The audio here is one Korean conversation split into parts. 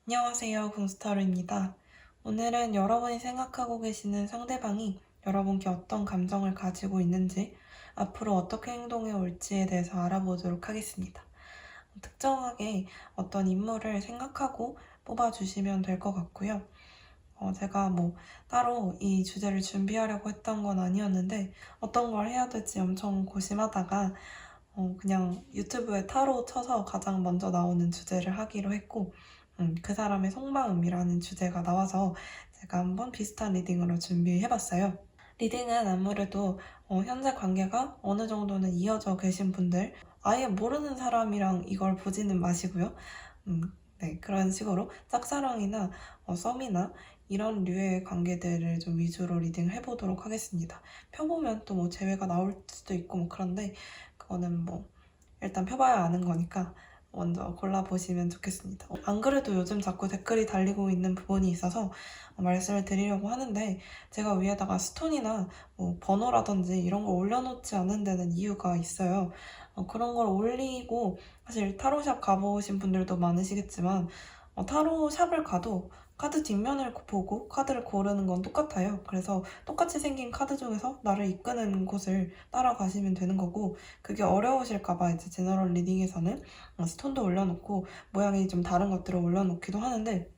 안녕하세요. 궁스타로입니다. 오늘은 여러분이 생각하고 계시는 상대방이 여러분께 어떤 감정을 가지고 있는지, 앞으로 어떻게 행동해 올지에 대해서 알아보도록 하겠습니다. 특정하게 어떤 인물을 생각하고 뽑아주시면 될 것 같고요. 제가 따로 이 주제를 준비하려고 했던 건 아니었는데, 어떤 걸 해야 될지 엄청 고심하다가 그냥 유튜브에 타로 쳐서 가장 먼저 나오는 주제를 하기로 했고, 그 사람의 속마음이라는 주제가 나와서 제가 한번 비슷한 리딩으로 준비해봤어요. 리딩은 아무래도 현재 관계가 어느 정도는 이어져 계신 분들, 아예 모르는 사람이랑 이걸 보지는 마시고요. 네, 그런 식으로 짝사랑이나 썸이나 이런 류의 관계들을 좀 위주로 리딩을 해보도록 하겠습니다. 펴보면 또 재회가 나올 수도 있고 그런데 그거는 일단 펴봐야 아는 거니까 먼저 골라보시면 좋겠습니다. 안 그래도 요즘 자꾸 댓글이 달리고 있는 부분이 있어서 말씀을 드리려고 하는데, 제가 위에다가 스톤이나 번호라든지 이런 걸 올려놓지 않은 데는 이유가 있어요. 그런 걸 올리고, 사실 타로샵 가보신 분들도 많으시겠지만 타로샵을 가도 카드 뒷면을 보고 카드를 고르는 건 똑같아요. 그래서 똑같이 생긴 카드 중에서 나를 이끄는 곳을 따라가시면 되는 거고, 그게 어려우실까봐 이제 제너럴 리딩에서는 스톤도 올려놓고 모양이 좀 다른 것들을 올려놓기도 하는데,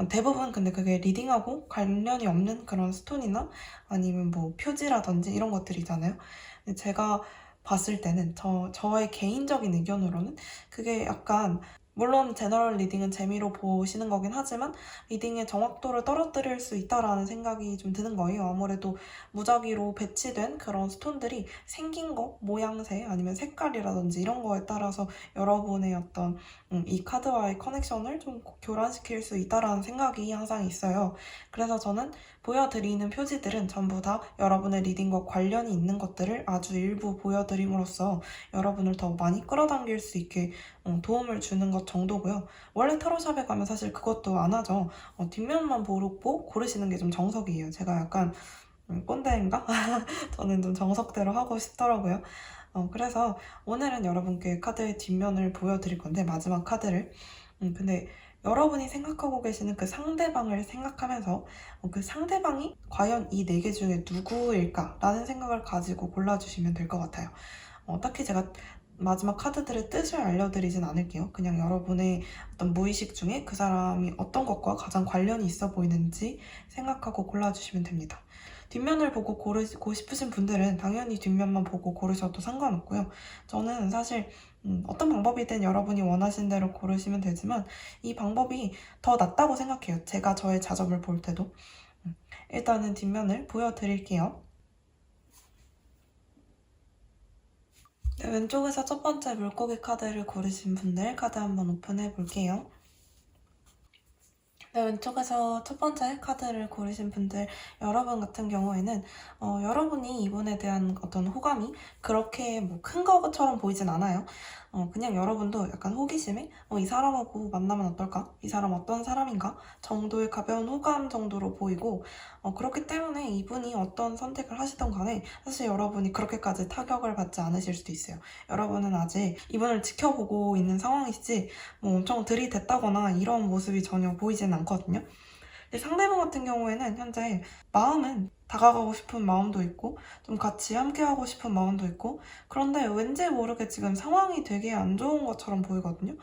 대부분 근데 그게 리딩하고 관련이 없는 그런 스톤이나 아니면 표지라든지 이런 것들이잖아요. 근데 제가 봤을 때는 저의 개인적인 의견으로는 그게 약간, 물론 제너럴 리딩은 재미로 보시는 거긴 하지만 리딩의 정확도를 떨어뜨릴 수 있다라는 생각이 좀 드는 거예요. 아무래도 무작위로 배치된 그런 스톤들이 생긴 거, 모양새 아니면 색깔이라든지 이런 거에 따라서 여러분의 어떤 이 카드와의 커넥션을 좀 교란시킬 수 있다라는 생각이 항상 있어요. 그래서 저는 보여드리는 표지들은 전부 다 여러분의 리딩과 관련이 있는 것들을 아주 일부 보여드림으로써 여러분을 더 많이 끌어당길 수 있게 도움을 주는 것 정도고요. 원래 타로샵에 가면 사실 그것도 안 하죠. 뒷면만 보고 고르시는 게 좀 정석이에요. 제가 약간 꼰대인가? 저는 좀 정석대로 하고 싶더라고요. 그래서 오늘은 여러분께 카드의 뒷면을 보여드릴 건데, 마지막 카드를. 근데 여러분이 생각하고 계시는 그 상대방을 생각하면서 그 상대방이 과연 이 네 개 중에 누구일까라는 생각을 가지고 골라주시면 될 것 같아요. 딱히 제가 마지막 카드들의 뜻을 알려드리진 않을게요. 그냥 여러분의 어떤 무의식 중에 그 사람이 어떤 것과 가장 관련이 있어 보이는지 생각하고 골라주시면 됩니다. 뒷면을 보고 고르고 싶으신 분들은 당연히 뒷면만 보고 고르셔도 상관없고요. 저는 사실 어떤 방법이든 여러분이 원하신 대로 고르시면 되지만 이 방법이 더 낫다고 생각해요. 제가 저의 자접을 볼 때도. 일단은 뒷면을 보여드릴게요. 네, 왼쪽에서 첫 번째 물고기 카드를 고르신 분들 카드 한번 오픈해 볼게요. 네, 왼쪽에서 첫 번째 카드를 고르신 분들, 여러분 같은 경우에는 여러분이 이분에 대한 어떤 호감이 그렇게 큰 것처럼 보이진 않아요. 그냥 여러분도 약간 호기심에 이 사람하고 만나면 어떨까? 이 사람 어떤 사람인가? 정도의 가벼운 호감 정도로 보이고, 그렇기 때문에 이분이 어떤 선택을 하시던 간에 사실 여러분이 그렇게까지 타격을 받지 않으실 수도 있어요. 여러분은 아직 이분을 지켜보고 있는 상황이지 엄청 들이댔다거나 이런 모습이 전혀 보이진 않거든요. 근데 상대방 같은 경우에는 현재 마음은 다가가고 싶은 마음도 있고 좀 같이 함께하고 싶은 마음도 있고, 그런데 왠지 모르게 지금 상황이 되게 안 좋은 것처럼 보이거든요.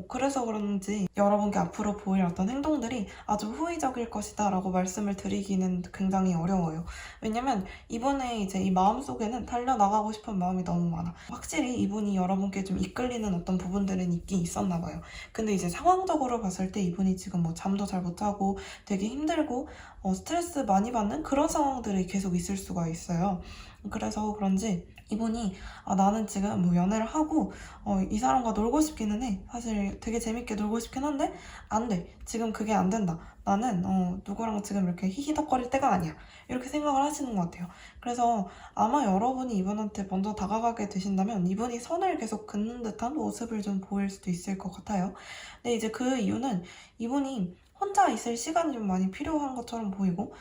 그래서 그런지 여러분께 앞으로 보일 어떤 행동들이 아주 후의적일 것이다 라고 말씀을 드리기는 굉장히 어려워요. 왜냐면 이분의 이제 이 마음속에는 달려나가고 싶은 마음이 너무 많아. 확실히 이분이 여러분께 좀 이끌리는 어떤 부분들은 있긴 있었나 봐요. 근데 이제 상황적으로 봤을 때 이분이 지금 잠도 잘 못 자고 되게 힘들고 스트레스 많이 받는 그런 상황들이 계속 있을 수가 있어요. 그래서 그런지 이분이 나는 지금 연애를 하고 이 사람과 놀고 싶기는 해. 사실 되게 재밌게 놀고 싶긴 한데 안 돼. 지금 그게 안 된다. 나는 누구랑 지금 이렇게 히히덕거릴 때가 아니야. 이렇게 생각을 하시는 것 같아요. 그래서 아마 여러분이 이분한테 먼저 다가가게 되신다면 이분이 선을 계속 긋는 듯한 모습을 좀 보일 수도 있을 것 같아요. 근데 이제 그 이유는 이분이 혼자 있을 시간이 좀 많이 필요한 것처럼 보이고,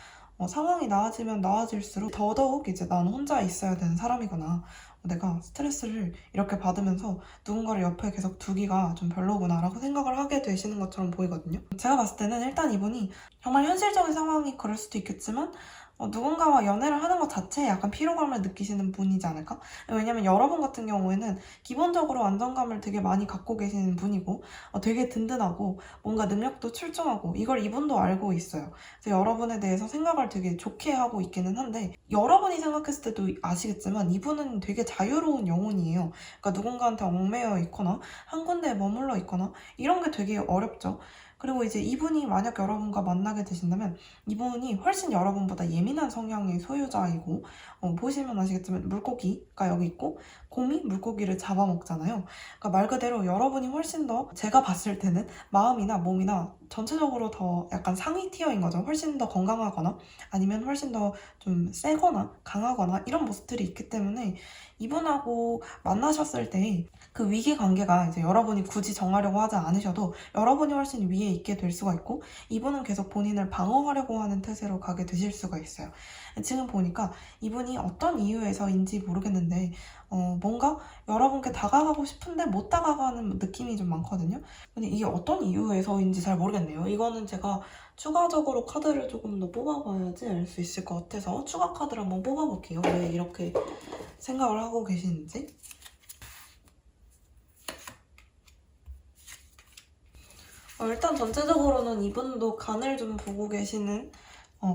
상황이 나아지면 나아질수록 더더욱 이제 난 혼자 있어야 되는 사람이구나. 내가 스트레스를 이렇게 받으면서 누군가를 옆에 계속 두기가 좀 별로구나라고 생각을 하게 되시는 것처럼 보이거든요. 제가 봤을 때는 일단 이분이 정말 현실적인 상황이 그럴 수도 있겠지만 누군가와 연애를 하는 것 자체에 약간 피로감을 느끼시는 분이지 않을까? 왜냐면 여러분 같은 경우에는 기본적으로 안정감을 되게 많이 갖고 계시는 분이고 되게 든든하고 뭔가 능력도 출중하고 이걸 이분도 알고 있어요. 그래서 여러분에 대해서 생각을 되게 좋게 하고 있기는 한데 여러분이 생각했을 때도 아시겠지만 이분은 되게 자유로운 영혼이에요. 그러니까 누군가한테 얽매여 있거나 한 군데에 머물러 있거나 이런 게 되게 어렵죠. 그리고 이제 이분이 만약 여러분과 만나게 되신다면 이분이 훨씬 여러분보다 예민한 성향의 소유자이고 보시면 아시겠지만 물고기가 여기 있고 곰이 물고기를 잡아먹잖아요. 그러니까 말 그대로 여러분이 훨씬 더 제가 봤을 때는 마음이나 몸이나 전체적으로 더 약간 상위 티어인 거죠. 훨씬 더 건강하거나 아니면 훨씬 더 좀 세거나 강하거나 이런 모습들이 있기 때문에 이분하고 만나셨을 때 그 위기 관계가 이제 여러분이 굳이 정하려고 하지 않으셔도 여러분이 훨씬 위에 있게 될 수가 있고 이분은 계속 본인을 방어하려고 하는 태세로 가게 되실 수가 있어요. 지금 보니까 이분이 어떤 이유에서인지 모르겠는데 뭔가 여러분께 다가가고 싶은데 못 다가가는 느낌이 좀 많거든요. 근데 이게 어떤 이유에서인지 잘 모르겠네요. 이거는 제가 추가적으로 카드를 조금 더 뽑아봐야지 알 수 있을 것 같아서 추가 카드를 한번 뽑아볼게요. 왜 이렇게 생각을 하고 계시는지. 일단 전체적으로는 이분도 간을 좀 보고 계시는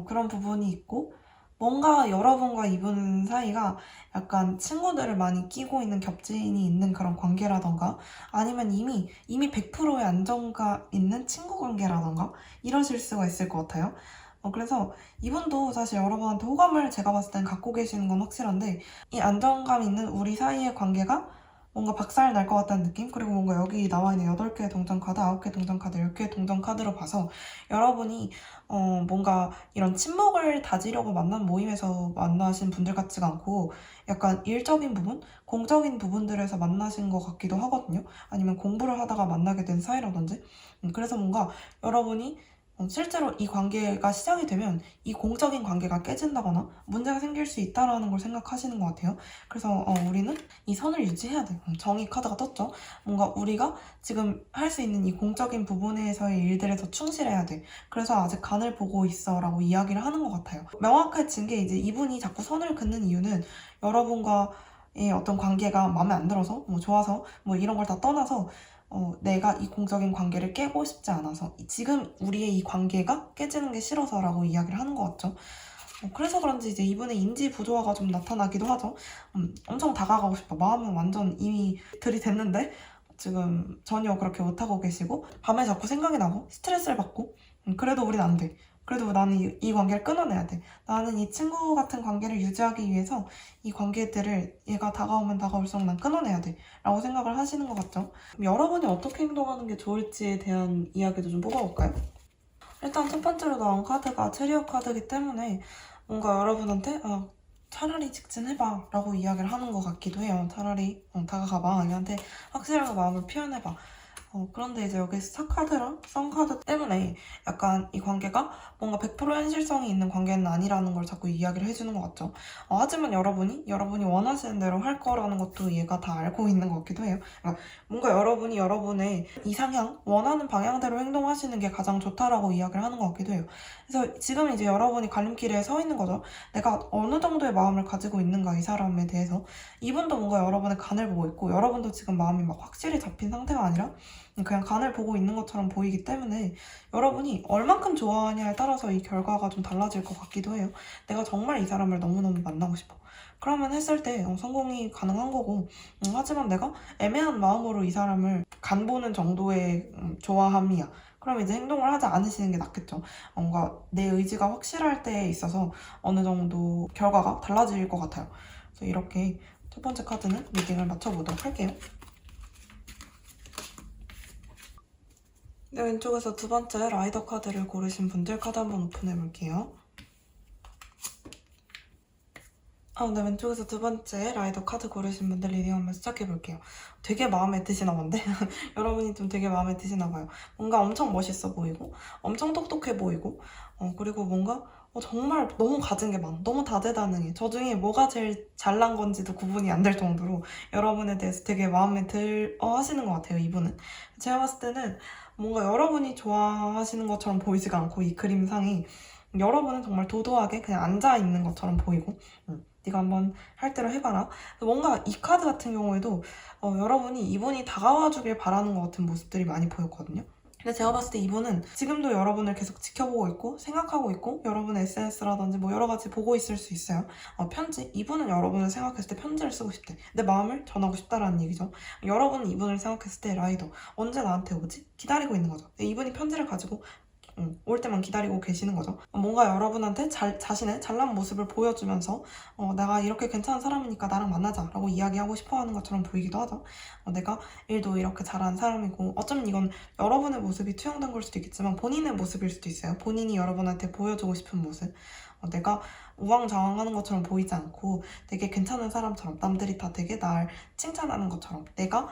그런 부분이 있고 뭔가 여러분과 이분 사이가 약간 친구들을 많이 끼고 있는 겹친이 있는 그런 관계라던가 아니면 이미 100%의 안정감 있는 친구 관계라던가 이러실 수가 있을 것 같아요. 그래서 이분도 사실 여러분한테 호감을 제가 봤을 땐 갖고 계시는 건 확실한데 이 안정감 있는 우리 사이의 관계가 뭔가 박살 날 것 같다는 느낌? 그리고 뭔가 여기 나와 있는 8개의 동전 카드, 9개 동전 카드, 10개의 동전 카드로 봐서 여러분이 뭔가 이런 친목을 다지려고 만난 모임에서 만나신 분들 같지가 않고 약간 일적인 부분, 공적인 부분들에서 만나신 것 같기도 하거든요. 아니면 공부를 하다가 만나게 된 사이라든지. 그래서 뭔가 여러분이 실제로 이 관계가 시작이 되면 이 공적인 관계가 깨진다거나 문제가 생길 수 있다는 걸 생각하시는 것 같아요. 그래서 우리는 이 선을 유지해야 돼. 정의 카드가 떴죠. 뭔가 우리가 지금 할 수 있는 이 공적인 부분에서의 일들에 더 충실해야 돼. 그래서 아직 간을 보고 있어 라고 이야기를 하는 것 같아요. 명확해진 게 이제 이분이 자꾸 선을 긋는 이유는 여러분과의 어떤 관계가 마음에 안 들어서 뭐 좋아서 뭐 이런 걸 다 떠나서 내가 이 공적인 관계를 깨고 싶지 않아서 지금 우리의 이 관계가 깨지는 게 싫어서라고 이야기를 하는 것 같죠. 그래서 그런지 이제 이분의 인지 부조화가 좀 나타나기도 하죠. 엄청 다가가고 싶어. 마음은 완전 이미 들이댔는데 지금 전혀 그렇게 못하고 계시고 밤에 자꾸 생각이 나고 스트레스를 받고 그래도 우린 안 돼. 그래도 나는 이 관계를 끊어내야 돼. 나는 이 친구 같은 관계를 유지하기 위해서 이 관계들을 얘가 다가오면 다가올수록 난 끊어내야 돼. 라고 생각을 하시는 것 같죠. 그럼 여러분이 어떻게 행동하는 게 좋을지에 대한 이야기도 좀 뽑아볼까요? 일단 첫 번째로 나온 카드가 체리어 카드이기 때문에 뭔가 여러분한테 차라리 직진해봐 라고 이야기를 하는 것 같기도 해요. 차라리 다가가봐. 얘한테 확실하게 마음을 표현해봐. 그런데 이제 여기 스타 카드랑 선 카드 때문에 약간 이 관계가 뭔가 100% 현실성이 있는 관계는 아니라는 걸 자꾸 이야기를 해주는 것 같죠. 하지만 여러분이 원하시는 대로 할 거라는 것도 얘가 다 알고 있는 것 같기도 해요. 그러니까 뭔가 여러분이 여러분의 이상향, 원하는 방향대로 행동하시는 게 가장 좋다라고 이야기를 하는 것 같기도 해요. 그래서 지금 이제 여러분이 갈림길에 서 있는 거죠. 내가 어느 정도의 마음을 가지고 있는가 이 사람에 대해서. 이분도 뭔가 여러분의 간을 보고 있고 여러분도 지금 마음이 막 확실히 잡힌 상태가 아니라 그냥 간을 보고 있는 것처럼 보이기 때문에 여러분이 얼만큼 좋아하냐에 따라서 이 결과가 좀 달라질 것 같기도 해요. 내가 정말 이 사람을 너무너무 만나고 싶어. 그러면 했을 때 성공이 가능한 거고 하지만 내가 애매한 마음으로 이 사람을 간 보는 정도의 좋아함이야. 그럼 이제 행동을 하지 않으시는 게 낫겠죠. 뭔가 내 의지가 확실할 때에 있어서 어느 정도 결과가 달라질 것 같아요. 그래서 이렇게 첫 번째 카드는 리딩을 맞춰보도록 할게요. 네, 왼쪽에서 두 번째 라이더 카드를 고르신 분들 카드 한번 오픈해 볼게요. 네, 왼쪽에서 두 번째 라이더 카드 고르신 분들 리딩 한번 시작해볼게요. 되게 마음에 드시나 본데? 여러분이 좀 되게 마음에 드시나 봐요. 뭔가 엄청 멋있어 보이고, 엄청 똑똑해 보이고, 그리고 뭔가 정말 너무 가진 게 많아. 너무 다재다능해. 저 중에 뭐가 제일 잘난 건지도 구분이 안 될 정도로 여러분에 대해서 되게 마음에 하시는 것 같아요, 이분은. 제가 봤을 때는 뭔가 여러분이 좋아하시는 것처럼 보이지가 않고, 이 그림상이 여러분은 정말 도도하게 그냥 앉아있는 것처럼 보이고, 네가 한번 할 대로 해봐라. 뭔가 이 카드 같은 경우에도 여러분이 이분이 다가와 주길 바라는 것 같은 모습들이 많이 보였거든요. 근데 제가 봤을 때 이분은 지금도 여러분을 계속 지켜보고 있고 생각하고 있고 여러분의 SNS라든지 뭐 여러 가지 보고 있을 수 있어요. 편지. 이분은 여러분을 생각했을 때 편지를 쓰고 싶대. 내 마음을 전하고 싶다라는 얘기죠. 여러분은 이분을 생각했을 때 라이더. 언제 나한테 오지? 기다리고 있는 거죠. 이분이 편지를 가지고 올 때만 기다리고 계시는 거죠. 뭔가 여러분한테 자신의 잘난 모습을 보여주면서 내가 이렇게 괜찮은 사람이니까 나랑 만나자 라고 이야기하고 싶어 하는 것처럼 보이기도 하죠. 내가 일도 이렇게 잘하는 사람이고, 어쩌면 이건 여러분의 모습이 투영된 걸 수도 있겠지만 본인의 모습일 수도 있어요. 본인이 여러분한테 보여주고 싶은 모습. 내가 우왕좌왕하는 것처럼 보이지 않고 되게 괜찮은 사람처럼, 남들이 다 되게 날 칭찬하는 것처럼, 내가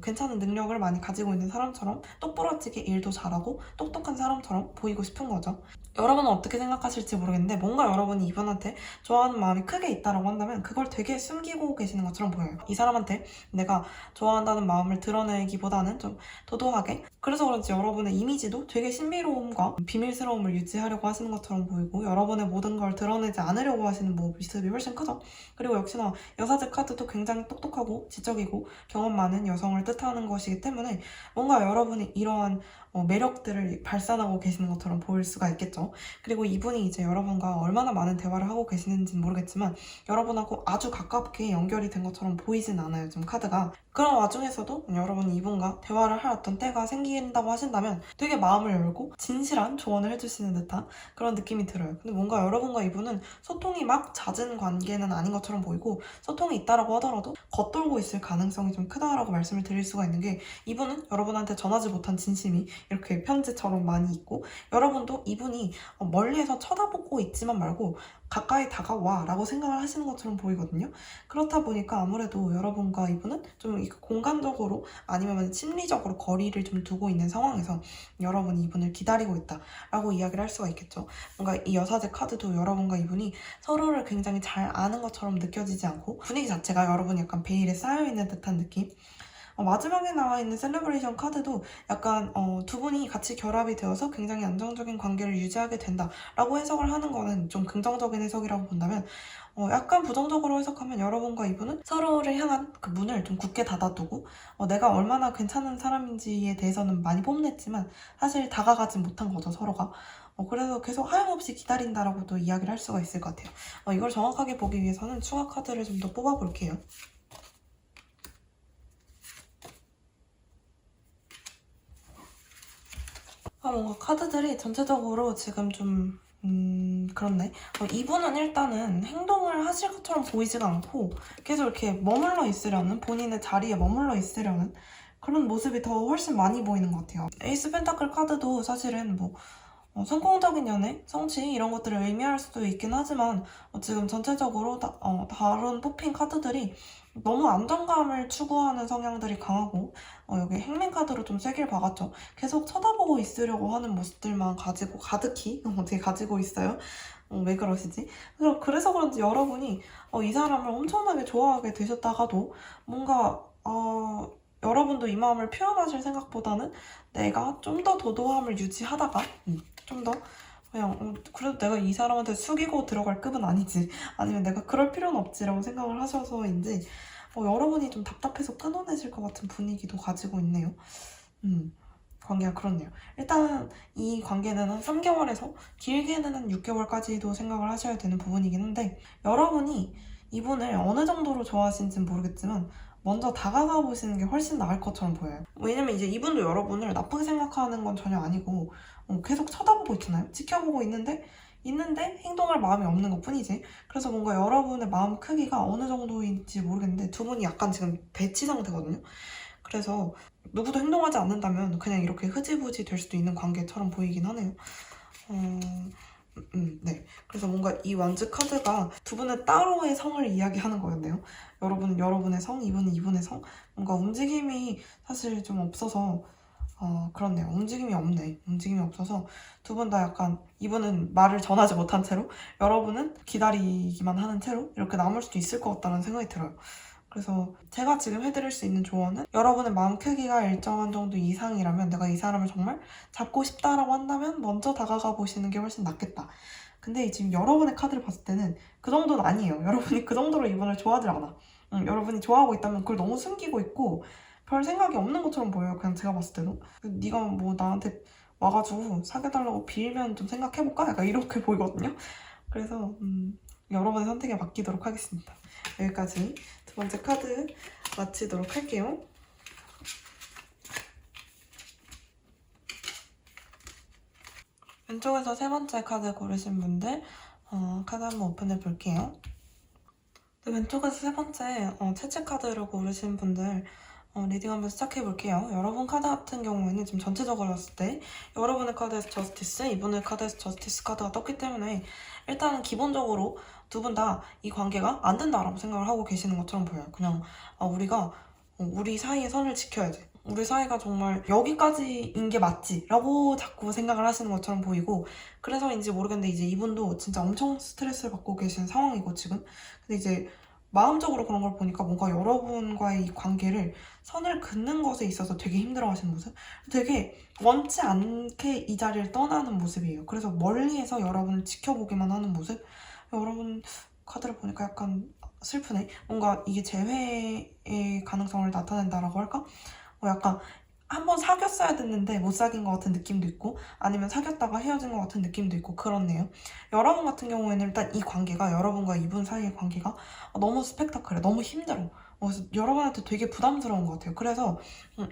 괜찮은 능력을 많이 가지고 있는 사람처럼, 똑부러지게 일도 잘하고 똑똑한 사람처럼 보이고 싶은 거죠. 여러분은 어떻게 생각하실지 모르겠는데 뭔가 여러분이 이분한테 좋아하는 마음이 크게 있다라고 한다면 그걸 되게 숨기고 계시는 것처럼 보여요. 이 사람한테 내가 좋아한다는 마음을 드러내기보다는 좀 도도하게, 그래서 그런지 여러분의 이미지도 되게 신비로움과 비밀스러움을 유지하려고 하시는 것처럼 보이고, 여러분의 모든 걸 드러내지 않으려고 하시는 모습이 훨씬 크죠. 그리고 역시나 여사제 카드도 굉장히 똑똑하고 지적이고 경험 많은 여성을 뜻하는 것이기 때문에 뭔가 여러분이 이러한 매력들을 발산하고 계시는 것처럼 보일 수가 있겠죠. 그리고 이분이 이제 여러분과 얼마나 많은 대화를 하고 계시는지는 모르겠지만 여러분하고 아주 가깝게 연결이 된 것처럼 보이진 않아요, 지금 카드가. 그런 와중에서도 여러분이 이분과 대화를 할 어떤 때가 생긴다고 하신다면 되게 마음을 열고 진실한 조언을 해주시는 듯한 그런 느낌이 들어요. 근데 뭔가 여러분과 이분은 소통이 막 잦은 관계는 아닌 것처럼 보이고, 소통이 있다라고 하더라도 겉돌고 있을 가능성이 좀 크다라고 말씀을 드릴 수가 있는 게, 이분은 여러분한테 전하지 못한 진심이 이렇게 편지처럼 많이 있고, 여러분도 이분이 멀리에서 쳐다보고 있지만 말고 가까이 다가와 라고 생각을 하시는 것처럼 보이거든요. 그렇다 보니까 아무래도 여러분과 이분은 좀 공간적으로 아니면 심리적으로 거리를 좀 두고 있는 상황에서 여러분이 이분을 기다리고 있다 라고 이야기를 할 수가 있겠죠. 뭔가 이 여사제 카드도 여러분과 이분이 서로를 굉장히 잘 아는 것처럼 느껴지지 않고, 분위기 자체가 여러분이 약간 베일에 쌓여있는 듯한 느낌. 마지막에 나와 있는 셀레브레이션 카드도 약간 두 분이 같이 결합이 되어서 굉장히 안정적인 관계를 유지하게 된다라고 해석을 하는 거는 좀 긍정적인 해석이라고 본다면, 약간 부정적으로 해석하면 여러분과 이분은 서로를 향한 그 문을 좀 굳게 닫아두고, 내가 얼마나 괜찮은 사람인지에 대해서는 많이 뽐냈지만 사실 다가가진 못한 거죠, 서로가. 그래서 계속 하염없이 기다린다라고도 이야기를 할 수가 있을 것 같아요. 이걸 정확하게 보기 위해서는 추가 카드를 좀 더 뽑아볼게요. 뭔가 카드들이 전체적으로 지금 좀 그렇네. 이분은 일단은 행동을 하실 것처럼 보이지가 않고 계속 이렇게 머물러 있으려는, 본인의 자리에 머물러 있으려는 그런 모습이 더 훨씬 많이 보이는 것 같아요. 에이스 펜타클 카드도 사실은 뭐 성공적인 연애, 성취 이런 것들을 의미할 수도 있긴 하지만 지금 전체적으로 다른 뽑힌 카드들이 너무 안정감을 추구하는 성향들이 강하고, 여기 행맨 카드로 좀 세길 박았죠. 계속 쳐다보고 있으려고 하는 모습들만 가지고 가득히 되게 가지고 있어요. 왜 그러시지? 그래서 그런지 여러분이 이 사람을 엄청나게 좋아하게 되셨다가도 뭔가 여러분도 이 마음을 표현하실 생각보다는 내가 좀 더 도도함을 유지하다가 좀 더 그냥 그래도 내가 이 사람한테 숙이고 들어갈 급은 아니지, 아니면 내가 그럴 필요는 없지라고 생각을 하셔서인지 여러분이 좀 답답해서 끊어내실 것 같은 분위기도 가지고 있네요. 관계가 그렇네요. 일단 이 관계는 한 3개월에서 길게는 한 6개월까지도 생각을 하셔야 되는 부분이긴 한데, 여러분이 이분을 어느 정도로 좋아하시는지는 모르겠지만 먼저 다가가 보시는 게 훨씬 나을 것처럼 보여요. 왜냐면 이제 이분도 여러분을 나쁘게 생각하는 건 전혀 아니고 계속 쳐다보고 있잖아요. 지켜보고 있는데 행동할 마음이 없는 것 뿐이지. 그래서 뭔가 여러분의 마음 크기가 어느 정도인지 모르겠는데 두 분이 약간 지금 배치 상태거든요. 그래서 누구도 행동하지 않는다면 그냥 이렇게 흐지부지 될 수도 있는 관계처럼 보이긴 하네요. 네. 그래서 뭔가 이 완즈 카드가 두 분의 따로의 성을 이야기하는 거였네요. 여러분은 여러분의 성, 이분은 이분의 성. 뭔가 움직임이 사실 좀 없어서 그렇네요. 움직임이 없네. 움직임이 없어서 두 분 다 약간 이분은 말을 전하지 못한 채로 여러분은 기다리기만 하는 채로 이렇게 남을 수도 있을 것 같다는 생각이 들어요. 그래서 제가 지금 해드릴 수 있는 조언은 여러분의 마음 크기가 일정한 정도 이상이라면 내가 이 사람을 정말 잡고 싶다라고 한다면 먼저 다가가 보시는 게 훨씬 낫겠다. 근데 지금 여러분의 카드를 봤을 때는 그 정도는 아니에요. 여러분이 그 정도로 이분을 좋아하지 않아. 여러분이 좋아하고 있다면 그걸 너무 숨기고 있고 별 생각이 없는 것처럼 보여요. 그냥 제가 봤을 때도. 네가 뭐 나한테 와가지고 사귀어달라고 빌면 좀 생각해볼까? 약간 이렇게 보이거든요. 그래서 여러분의 선택에 맡기도록 하겠습니다. 여기까지 두 번째 카드 마치도록 할게요. 왼쪽에서 세 번째 카드 고르신 분들 카드 한번 오픈해 볼게요. 네, 왼쪽에서 세 번째 채찍 카드를 고르신 분들 리딩 한번 시작해 볼게요. 여러분 카드 같은 경우에는 지금 전체적으로 봤을 때 여러분의 카드에서 저스티스, 이분의 카드에서 저스티스 카드가 떴기 때문에 일단은 기본적으로 두 분 다 이 관계가 안 된다라고 생각을 하고 계시는 것처럼 보여요. 그냥 우리가 우리 사이의 선을 지켜야지. 우리 사이가 정말 여기까지인 게 맞지? 라고 자꾸 생각을 하시는 것처럼 보이고 그래서인지 모르겠는데 이제 이분도 진짜 엄청 스트레스를 받고 계신 상황이고 지금 근데 이제 마음적으로 그런 걸 보니까 뭔가 여러분과의 이 관계를 선을 긋는 것에 있어서 되게 힘들어하시는 모습? 되게 원치 않게 이 자리를 떠나는 모습이에요. 그래서 멀리에서 여러분을 지켜보기만 하는 모습? 여러분 카드를 보니까 약간 슬프네. 뭔가 이게 재회의 가능성을 나타낸다라고 할까? 약간 한번 사귀었어야 됐는데 못 사귄 것 같은 느낌도 있고 아니면 사귀었다가 헤어진 것 같은 느낌도 있고 그렇네요. 여러분 같은 경우에는 일단 이 관계가 여러분과 이분 사이의 관계가 너무 스펙타클해. 너무 힘들어. 그래서 여러분한테 되게 부담스러운 것 같아요. 그래서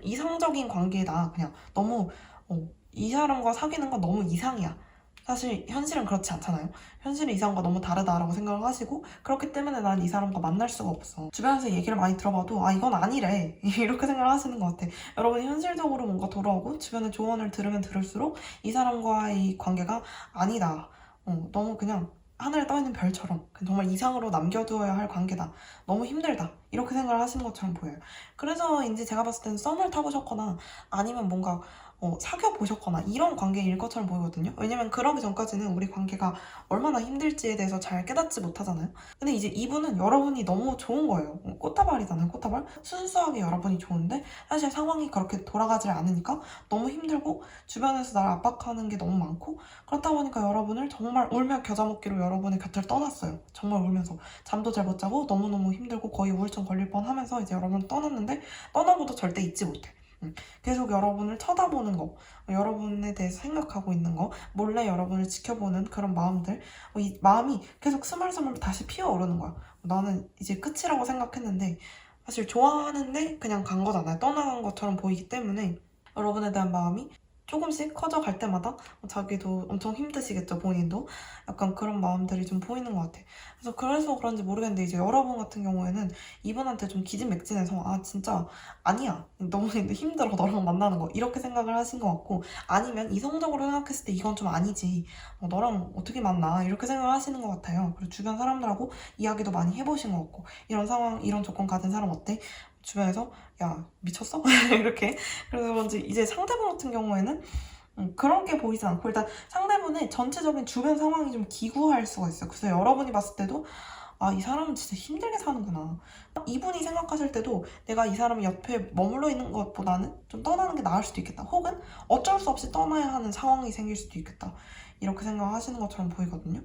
이상적인 관계다. 그냥 너무 이 사람과 사귀는 건 너무 이상이야. 사실 현실은 그렇지 않잖아요. 현실은 이 사람과 너무 다르다라고 생각을 하시고 그렇기 때문에 난 이 사람과 만날 수가 없어. 주변에서 얘기를 많이 들어봐도 이건 아니래 이렇게 생각을 하시는 것 같아. 여러분이 현실적으로 뭔가 돌아오고 주변의 조언을 들으면 들을수록 이 사람과의 관계가 아니다. 너무 그냥 하늘에 떠있는 별처럼 정말 이상으로 남겨두어야 할 관계다. 너무 힘들다. 이렇게 생각을 하시는 것처럼 보여요. 그래서인지 제가 봤을 때는 썸을 타보셨거나 아니면 뭔가 사귀어 보셨거나 이런 관계일 것처럼 보이거든요. 왜냐면 그러기 전까지는 우리 관계가 얼마나 힘들지에 대해서 잘 깨닫지 못하잖아요. 근데 이제 이분은 여러분이 너무 좋은 거예요. 꽃다발이잖아요. 꽃다발. 순수하게 여러분이 좋은데 사실 상황이 그렇게 돌아가질 않으니까 너무 힘들고 주변에서 나를 압박하는 게 너무 많고 그렇다 보니까 여러분을 정말 울며 겨자 먹기로 여러분의 곁을 떠났어요. 정말 울면서 잠도 잘 못 자고 너무너무 힘들고 거의 우울증 걸릴 뻔하면서 이제 여러분을 떠났는데 떠나고도 절대 잊지 못해. 계속 여러분을 쳐다보는 거, 여러분에 대해서 생각하고 있는 거, 몰래 여러분을 지켜보는 그런 마음들, 이 마음이 계속 스물스물 다시 피어오르는 거야. 나는 이제 끝이라고 생각했는데 사실 좋아하는데 그냥 간 거잖아요. 떠나간 것처럼 보이기 때문에 여러분에 대한 마음이 조금씩 커져갈 때마다 자기도 엄청 힘드시겠죠, 본인도. 약간 그런 마음들이 좀 보이는 것 같아. 그래서 그런지 모르겠는데 이제 여러분 같은 경우에는 이분한테 좀 기진맥진해서 진짜 아니야. 너무 힘들어, 너랑 만나는 거. 이렇게 생각을 하신 것 같고 아니면 이성적으로 생각했을 때 이건 좀 아니지. 너랑 어떻게 만나? 이렇게 생각을 하시는 것 같아요. 그리고 주변 사람들하고 이야기도 많이 해보신 것 같고 이런 상황, 이런 조건 가진 사람 어때? 주변에서 야 미쳤어? 이렇게 그래서 그런지 이제 상대방 같은 경우에는 그런 게 보이지 않고 일단 상대분의 전체적인 주변 상황이 좀 기구할 수가 있어요. 그래서 여러분이 봤을 때도 이 사람은 진짜 힘들게 사는구나. 이분이 생각하실 때도 내가 이 사람 옆에 머물러 있는 것보다는 좀 떠나는 게 나을 수도 있겠다. 혹은 어쩔 수 없이 떠나야 하는 상황이 생길 수도 있겠다. 이렇게 생각하시는 것처럼 보이거든요.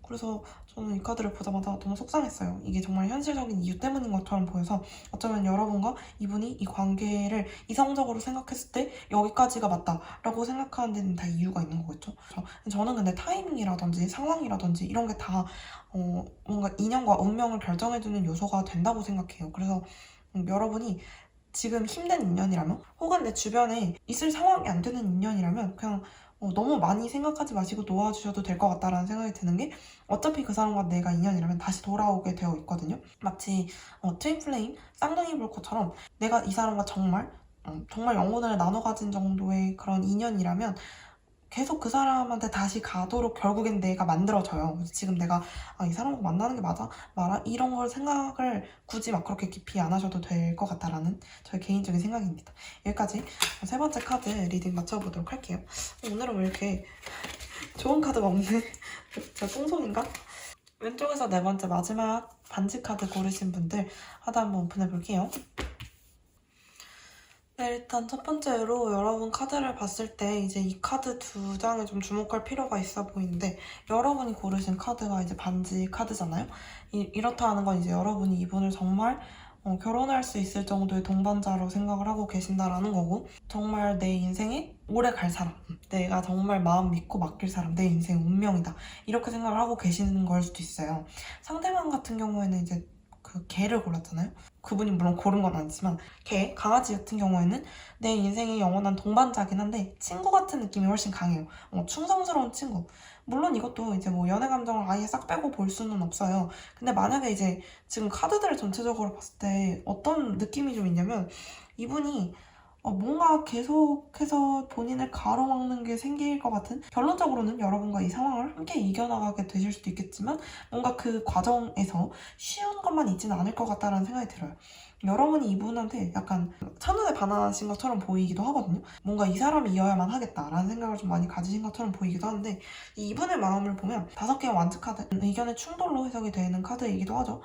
그래서 저는 이 카드를 보자마자 너무 속상했어요. 이게 정말 현실적인 이유 때문인 것처럼 보여서 어쩌면 여러분과 이분이 이 관계를 이성적으로 생각했을 때 여기까지가 맞다라고 생각하는 데는 다 이유가 있는 거겠죠. 저는 근데 타이밍이라든지 상황이라든지 이런 게 다 뭔가 인연과 운명을 결정해주는 요소가 된다고 생각해요. 그래서 여러분이 지금 힘든 인연이라면 혹은 내 주변에 있을 상황이 안 되는 인연이라면 그냥 너무 많이 생각하지 마시고 놓아주셔도 될 것 같다라는 생각이 드는 게 어차피 그 사람과 내가 인연이라면 다시 돌아오게 되어 있거든요. 마치 트윈 플레임, 쌍둥이 불꽃처럼 내가 이 사람과 정말 정말 영혼을 나눠 가진 정도의 그런 인연이라면 계속 그 사람한테 다시 가도록 결국엔 내가 만들어져요. 지금 내가 이 사람하고 만나는 게 맞아? 말아? 이런 걸 생각을 굳이 막 그렇게 깊이 안 하셔도 될 것 같다라는 저의 개인적인 생각입니다. 여기까지 세 번째 카드 리딩 맞춰보도록 할게요. 오늘은 왜 이렇게 좋은 카드가 없네? 제가 똥손인가? 왼쪽에서 네 번째 마지막 반지 카드 고르신 분들 하다 한번 오픈해볼게요. 네, 일단 첫 번째로 여러분 카드를 봤을 때 이제 이 카드 두 장에 좀 주목할 필요가 있어 보이는데, 여러분이 고르신 카드가 이제 반지 카드잖아요. 이렇다 하는 건 이제 여러분이 이분을 정말 결혼할 수 있을 정도의 동반자로 생각을 하고 계신다라는 거고, 정말 내 인생에 오래 갈 사람, 내가 정말 마음 믿고 맡길 사람, 내 인생 운명이다, 이렇게 생각을 하고 계시는 걸 수도 있어요. 상대방 같은 경우에는 이제 그 개를 골랐잖아요. 그분이 물론 고른 건 아니지만 개, 강아지 같은 경우에는 내 인생의 영원한 동반자긴 한데 친구 같은 느낌이 훨씬 강해요. 충성스러운 친구. 물론 이것도 이제 뭐 연애 감정을 아예 싹 빼고 볼 수는 없어요. 근데 만약에 이제 지금 카드들을 전체적으로 봤을 때 어떤 느낌이 좀 있냐면, 이분이 뭔가 계속해서 본인을 가로막는 게 생길 것 같은, 결론적으로는 여러분과 이 상황을 함께 이겨나가게 되실 수도 있겠지만 뭔가 그 과정에서 쉬운 것만 있지는 않을 것 같다는 생각이 들어요. 여러분이 이분한테 약간 첫눈에 반하신 것처럼 보이기도 하거든요. 뭔가 이 사람이어야만 하겠다라는 생각을 좀 많이 가지신 것처럼 보이기도 하는데, 이분의 마음을 보면 5개의 완즈 카드, 의견의 충돌로 해석이 되는 카드이기도 하죠.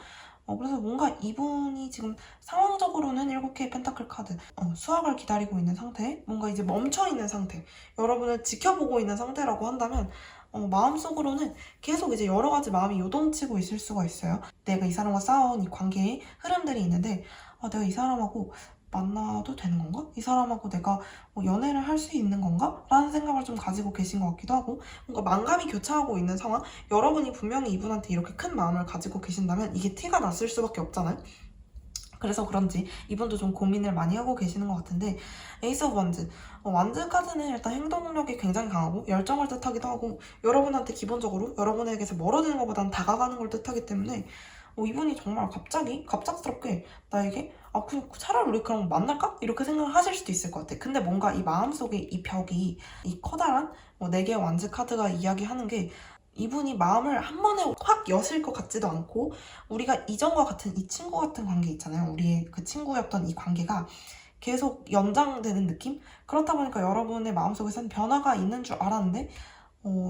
그래서 뭔가 이분이 지금 상황적으로는 7개의 펜타클 카드, 수학을 기다리고 있는 상태, 뭔가 이제 멈춰있는 상태, 여러분을 지켜보고 있는 상태라고 한다면, 마음속으로는 계속 이제 여러 가지 마음이 요동치고 있을 수가 있어요. 내가 이 사람과 쌓아온 이 관계의 흐름들이 있는데, 내가 이 사람하고 만나도 되는 건가? 이 사람하고 내가 연애를 할 수 있는 건가? 라는 생각을 좀 가지고 계신 것 같기도 하고, 뭔가 만감이 교차하고 있는 상황, 여러분이 분명히 이분한테 이렇게 큰 마음을 가지고 계신다면 이게 티가 났을 수밖에 없잖아요. 그래서 그런지 이분도 좀 고민을 많이 하고 계시는 것 같은데, 에이스 오브 완즈. 완즈 카드는 일단 행동력이 굉장히 강하고 열정을 뜻하기도 하고, 여러분한테 기본적으로 여러분에게서 멀어지는 것보다는 다가가는 걸 뜻하기 때문에 이분이 정말 갑작스럽게 나에게 그냥 차라리 우리 그럼 만날까? 이렇게 생각을 하실 수도 있을 것 같아. 근데 뭔가 이 마음속에 이 벽이, 이 커다란 4개의 완즈 카드가 이야기하는 게, 이분이 마음을 한 번에 확 여실 것 같지도 않고, 우리가 이전과 같은 이 친구 같은 관계 있잖아요. 우리의 그 친구였던 이 관계가 계속 연장되는 느낌? 그렇다 보니까 여러분의 마음속에선 변화가 있는 줄 알았는데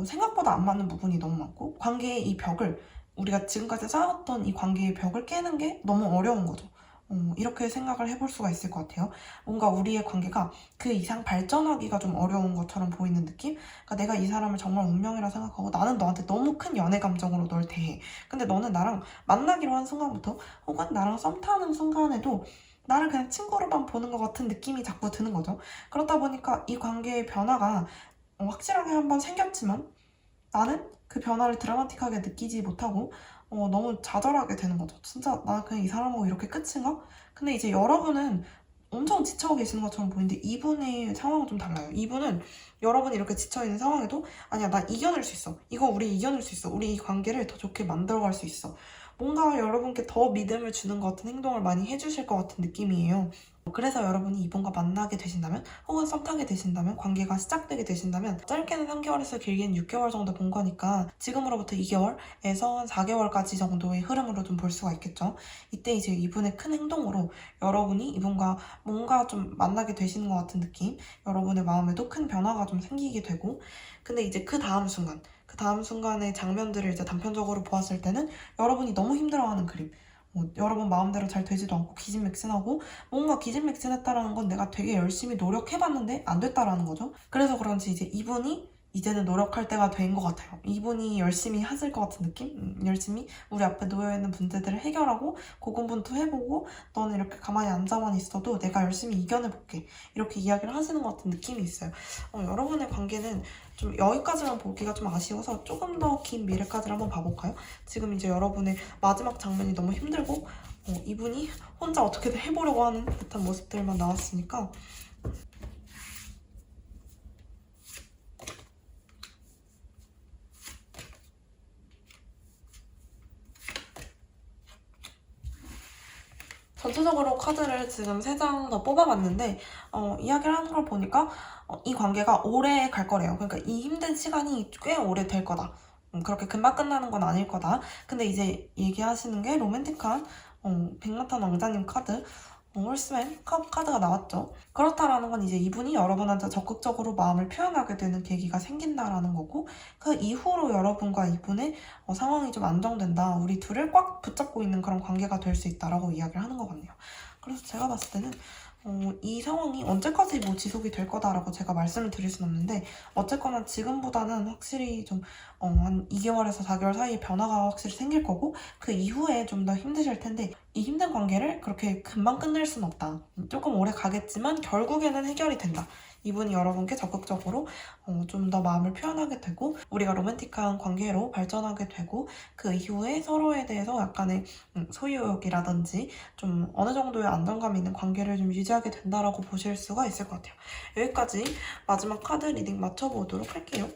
생각보다 안 맞는 부분이 너무 많고, 관계의 이 벽을, 우리가 지금까지 쌓았던 이 관계의 벽을 깨는 게 너무 어려운 거죠. 이렇게 생각을 해볼 수가 있을 것 같아요. 뭔가 우리의 관계가 그 이상 발전하기가 좀 어려운 것처럼 보이는 느낌? 그러니까 내가 이 사람을 정말 운명이라 생각하고 나는 너한테 너무 큰 연애 감정으로 널 대해. 근데 너는 나랑 만나기로 한 순간부터, 혹은 나랑 썸 타는 순간에도 나를 그냥 친구로만 보는 것 같은 느낌이 자꾸 드는 거죠. 그렇다 보니까 이 관계의 변화가 확실하게 한번 생겼지만 나는 그 변화를 드라마틱하게 느끼지 못하고 너무 좌절하게 되는 거죠. 진짜 나 그냥 이 사람하고 이렇게 끝인가? 근데 이제 여러분은 엄청 지쳐 계시는 것처럼 보이는데, 이분의 상황은 좀 달라요. 이분은 여러분이 이렇게 지쳐있는 상황에도 아니야, 나 이겨낼 수 있어. 이거 우리 이겨낼 수 있어. 우리 이 관계를 더 좋게 만들어갈 수 있어. 뭔가 여러분께 더 믿음을 주는 것 같은 행동을 많이 해주실 것 같은 느낌이에요. 그래서 여러분이 이분과 만나게 되신다면, 혹은 썸 타게 되신다면, 관계가 시작되게 되신다면, 짧게는 3개월에서 길게는 6개월 정도 본 거니까 지금으로부터 2개월에서 한 4개월까지 정도의 흐름으로 좀 볼 수가 있겠죠. 이때 이제 이분의 큰 행동으로 여러분이 이분과 뭔가 좀 만나게 되시는 것 같은 느낌, 여러분의 마음에도 큰 변화가 좀 생기게 되고, 근데 이제 그 다음 순간의 장면들을 이제 단편적으로 보았을 때는 여러분이 너무 힘들어하는 그림, 여러분 마음대로 잘 되지도 않고 기진맥진하고, 뭔가 기진맥진했다라는 건 내가 되게 열심히 노력해봤는데 안 됐다라는 거죠. 그래서 그런지 이제 이분이 이제는 노력할 때가 된 것 같아요. 이분이 열심히 하실 것 같은 느낌? 열심히 우리 앞에 놓여있는 문제들을 해결하고 고군분투해보고, 너는 이렇게 가만히 앉아만 있어도 내가 열심히 이겨내볼게, 이렇게 이야기를 하시는 것 같은 느낌이 있어요. 여러분의 관계는 좀 여기까지만 보기가 좀 아쉬워서 조금 더 긴 미래까지를 한번 봐볼까요? 지금 이제 여러분의 마지막 장면이 너무 힘들고 이분이 혼자 어떻게든 해보려고 하는 듯한 모습들만 나왔으니까, 전체적으로 카드를 지금 3장 더 뽑아봤는데 이야기를 하는 걸 보니까 이 관계가 오래 갈 거래요. 그러니까 이 힘든 시간이 꽤 오래 될 거다. 그렇게 금방 끝나는 건 아닐 거다. 근데 이제 얘기하시는 게 로맨틱한 백마탄 왕자님 카드, 홀스맨 컵 카드가 나왔죠. 그렇다라는 건 이제 이분이 여러분한테 적극적으로 마음을 표현하게 되는 계기가 생긴다라는 거고, 그 이후로 여러분과 이분의 상황이 좀 안정된다. 우리 둘을 꽉 붙잡고 있는 그런 관계가 될 수 있다라고 이야기를 하는 것 같네요. 그래서 제가 봤을 때는 이 상황이 언제까지 뭐 지속이 될 거다라고 제가 말씀을 드릴 순 없는데, 어쨌거나 지금보다는 확실히 좀 한 2개월에서 4개월 사이에 변화가 확실히 생길 거고, 그 이후에 좀 더 힘드실 텐데, 이 힘든 관계를 그렇게 금방 끝낼 순 없다. 조금 오래 가겠지만 결국에는 해결이 된다. 이분이 여러분께 적극적으로 좀 더 마음을 표현하게 되고, 우리가 로맨틱한 관계로 발전하게 되고, 그 이후에 서로에 대해서 약간의 소유욕이라든지 좀 어느 정도의 안정감 있는 관계를 좀 유지하게 된다라고 보실 수가 있을 것 같아요. 여기까지 마지막 카드 리딩 맞춰보도록 할게요.